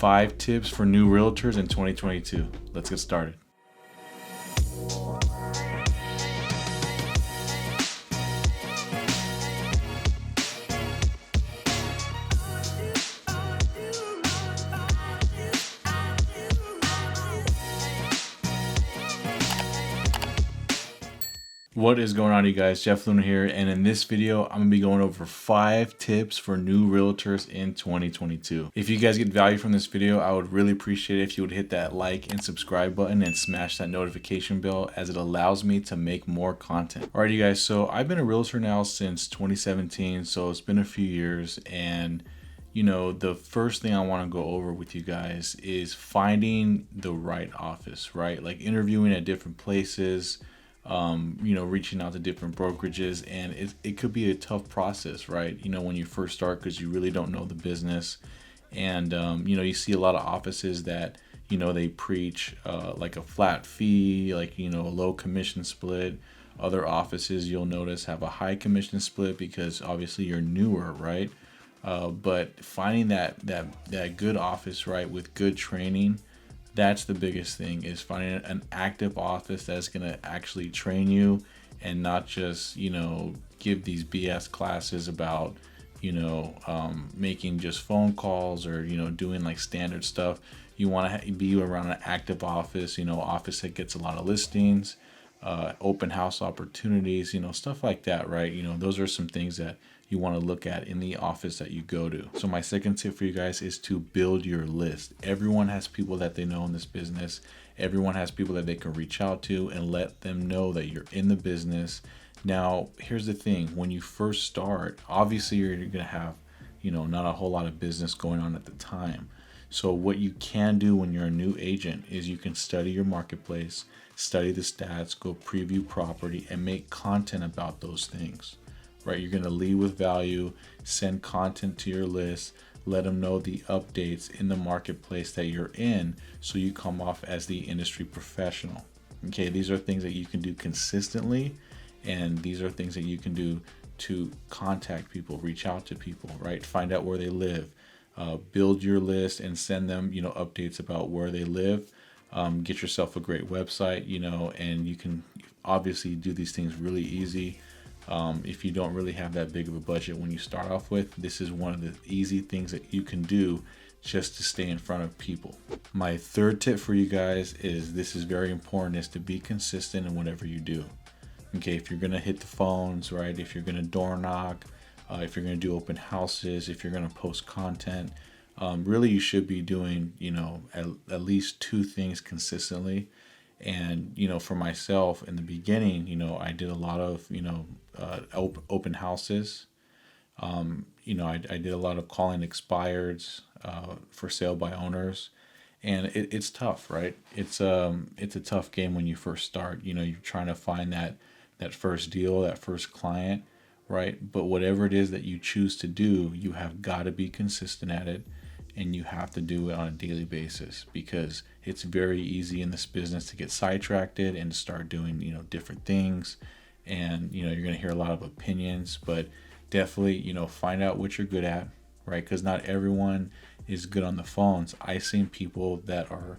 5 tips for new realtors in 2022. Let's get started. What is going on, you guys? Jeff Luna here, and in this video I'm gonna be going over 5 tips for new realtors in 2022. If you guys get value from this video, I would really appreciate it if you would hit that like and subscribe button and smash that notification bell, as it allows me to make more content. Alright, you guys, so I've been a realtor now since 2017, so it's been a few years, and you know, the first thing I want to go over with you guys is finding the right office, right? Like interviewing at different places, reaching out to different brokerages, and it could be a tough process, right? You know, when you first start, because you really don't know the business, and you see a lot of offices that they preach like a flat fee, like a low commission split. Other offices you'll notice have a high commission split because obviously you're newer, right? But finding that good office, right, with good training. That's the biggest thing, is finding an active office that's going to actually train you and not just, give these BS classes about, making just phone calls or, doing like standard stuff. You want to be around an active office, office that gets a lot of listings, open house opportunities, stuff like that, right? Those are some things that you want to look at in the office that you go to. So my second tip for you guys is to build your list. Everyone has people that they know in this business. Everyone has people that they can reach out to and let them know that you're in the business. Now, here's the thing. When you first start, obviously you're going to have, not a whole lot of business going on at the time. So what you can do when you're a new agent is you can study your marketplace, study the stats, go preview property, and make content about those things. Right, you're going to lead with value, send content to your list, let them know the updates in the marketplace that you're in, so you come off as the industry professional. Okay, these are things that you can do consistently, and these are things that you can do to contact people, reach out to people, right? Find out where they live, build your list and send them, updates about where they live. Get yourself a great website, and you can obviously do these things really easy. If you don't really have that big of a budget when you start off with, this is one of the easy things that you can do just to stay in front of people. My third tip for you guys is, this is very important, is to be consistent in whatever you do. Okay, if you're going to hit the phones, right? If you're going to door knock, if you're going to do open houses, if you're going to post content, really you should be doing, at least 2 things consistently. And, for myself in the beginning, I did a lot of, open houses. I did a lot of calling expireds for sale by owners, and it's tough, right? It's a tough game when you first start. You're trying to find that first deal, that first client, right? But whatever it is that you choose to do, you have got to be consistent at it. And you have to do it on a daily basis, because it's very easy in this business to get sidetracked and to start doing, different things. And, you're going to hear a lot of opinions, but definitely, find out what you're good at, right? Because not everyone is good on the phones. I've seen people that are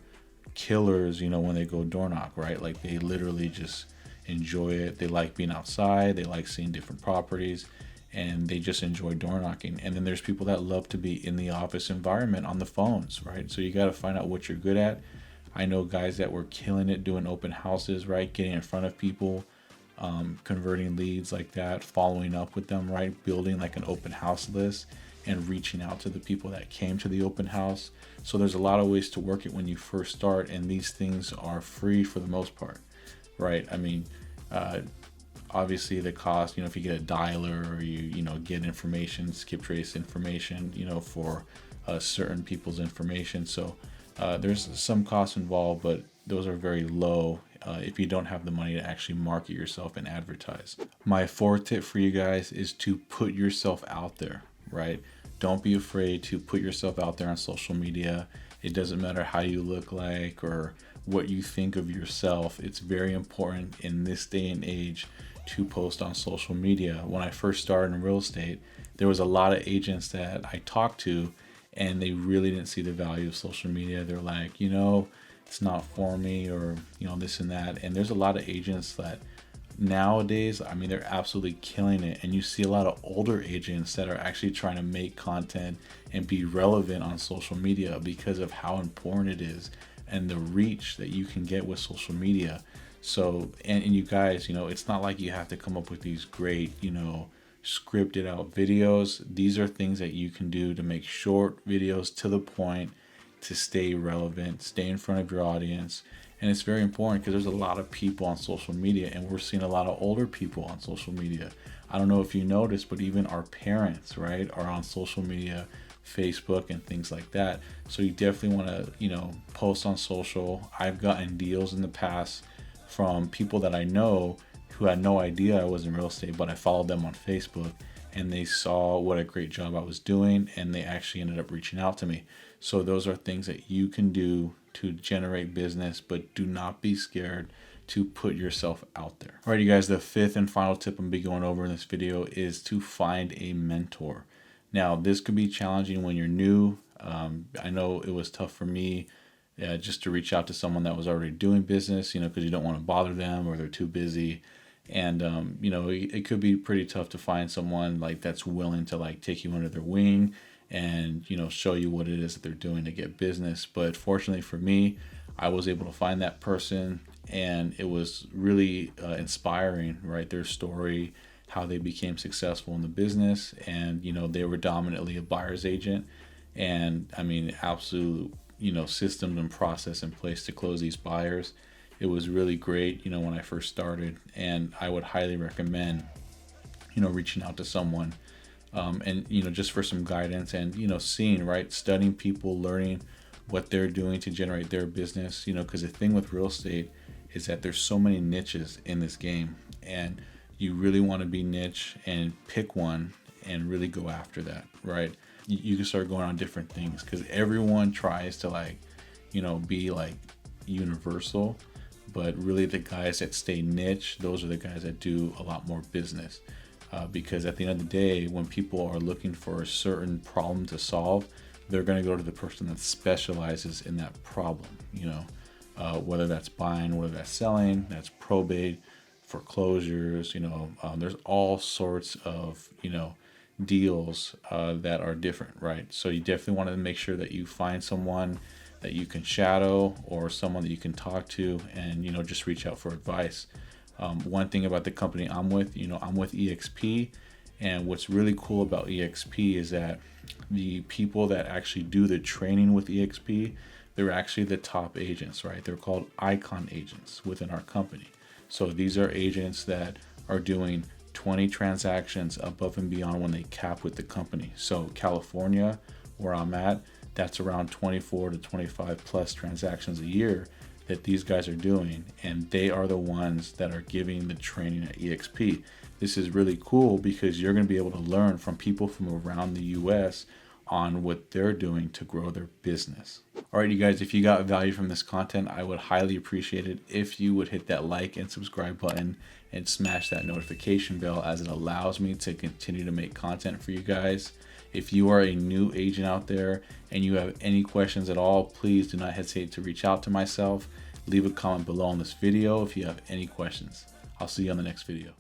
killers, when they go door knock, right? Like they literally just enjoy it. They like being outside. They like seeing different properties, and they just enjoy door knocking. And then there's people that love to be in the office environment on the phones, right? So you got to find out what you're good at. I know guys that were killing it doing open houses, right? Getting in front of people, converting leads like that, following up with them, right? Building like an open house list and reaching out to the people that came to the open house. So there's a lot of ways to work it when you first start, and these things are free for the most part, right? I mean, obviously the cost, if you get a dialer or you get information, skip trace information, for certain people's information. So there's some costs involved, but those are very low if you don't have the money to actually market yourself and advertise. My fourth tip for you guys is to put yourself out there, right? Don't be afraid to put yourself out there on social media. It doesn't matter how you look like or what you think of yourself. It's very important in this day and age to post on social media. When I first started in real estate, there was a lot of agents that I talked to, and they really didn't see the value of social media. They're like, you know, it's not for me, or, you know, this and that. And there's a lot of agents that nowadays, I mean, they're absolutely killing it. And you see a lot of older agents that are actually trying to make content and be relevant on social media because of how important it is and the reach that you can get with social media. So, and you guys, you know, it's not like you have to come up with these great, you know, scripted out videos. These are things that you can do to make short videos to the point, to stay relevant, stay in front of your audience. And it's very important because there's a lot of people on social media, and we're seeing a lot of older people on social media. I don't know if you noticed, but even our parents, right, are on social media, Facebook and things like that. So you definitely want to, you know, post on social. I've gotten deals in the past from people that I know who had no idea I was in real estate, but I followed them on Facebook, and they saw what a great job I was doing, and they actually ended up reaching out to me. So those are things that you can do to generate business, but do not be scared to put yourself out there. All right, you guys, the fifth and final tip I'm gonna be going over in this video is to find a mentor. Now, this could be challenging when you're new. I know it was tough for me just to reach out to someone that was already doing business, you know, because you don't want to bother them or they're too busy. And, you know, it could be pretty tough to find someone like that's willing to like take you under their wing and, you know, show you what it is that they're doing to get business. But fortunately for me, I was able to find that person, and it was really inspiring, right? Their story, how they became successful in the business, and, you know, they were dominantly a buyer's agent. And I mean, absolute, you know, systems and process in place to close these buyers. It was really great, you know, when I first started, and I would highly recommend, you know, reaching out to someone, and, you know, just for some guidance and, you know, seeing, right, studying people, learning what they're doing to generate their business, you know, because the thing with real estate is that there's so many niches in this game, and you really want to be niche and pick one and really go after that, right? You can start going on different things because everyone tries to, like, you know, be like universal, but really the guys that stay niche, those are the guys that do a lot more business. Because at the end of the day, when people are looking for a certain problem to solve, they're going to go to the person that specializes in that problem, you know, whether that's buying, whether that's selling, that's probate, foreclosures, you know, there's all sorts of, you know, deals that are different, right? So you definitely want to make sure that you find someone that you can shadow or someone that you can talk to, and, you know, just reach out for advice. One thing about the company I'm with, you know, I'm with EXP, and what's really cool about EXP is that the people that actually do the training with EXP, they're actually the top agents, right? They're called icon agents within our company. So these are agents that are doing 20 transactions above and beyond when they cap with the company. So California, where I'm at, that's around 24 to 25 plus transactions a year that these guys are doing, and they are the ones that are giving the training at EXP. This is really cool because you're going to be able to learn from people from around the US on what they're doing to grow their business. All right, you guys, if you got value from this content, I would highly appreciate it if you would hit that like and subscribe button and smash that notification bell, as it allows me to continue to make content for you guys. If you are a new agent out there and you have any questions at all, please do not hesitate to reach out to myself. Leave a comment below on this video if you have any questions. I'll see you on the next video.